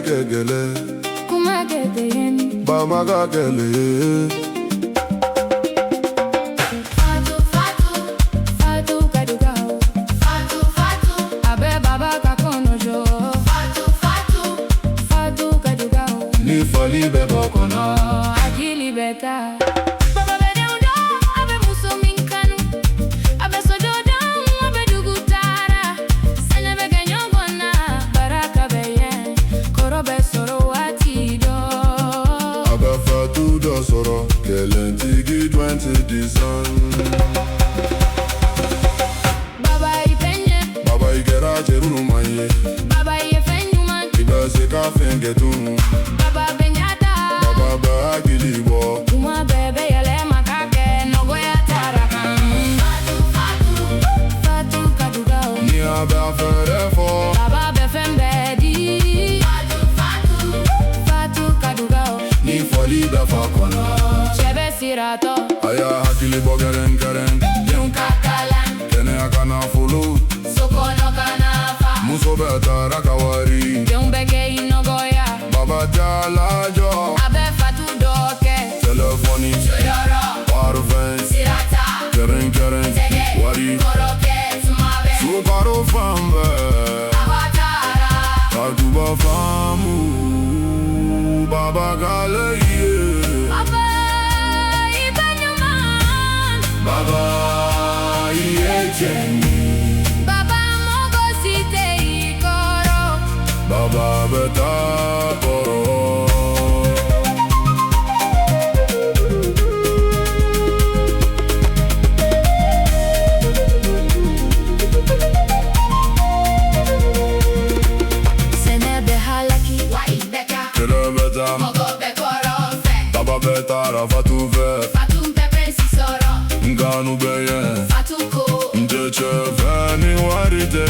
gegele kuma gedeyen ba maga gele Fatou Fatou kadugaw Fatou abe baba kakonojo Fatou kadugaw ni Fally bebo kono akili beta baba bede undo abe muso minkanu abe sododa abe dugutara sanya be ganyongona baraka beye korobe soro watido abe Fatou do soro kelentigi 20 design baba ipenye baba igera cherunu manye baba yefenyuma ibe se ka fengetunu baba benyata baba ba agilibo uma bebe yele makake nogo ya taraka Fatou kadugaw ni abe afere fo baba befembedi Fatou kadugaw ni Fally befa kono chebe sirato aya hakilibo geren geren yung kakalan kene akana fulu sokono kanafa muso beta rakawari yung beke inogoya baba jalajo abe Fatou doke telefoni yoro parfum sirata keren keren tege wari koroke sumabe sukaro fambe abatara katuba famu baba galaye baba ibenyuman baba iecheni baba mogo site ikoro baba beta poro sene be halaki wa ibeka kele beta mogo be korofe baba beta Fatou ve Fatou pepe si soro nganu beye Fatou ko ndeche veni warite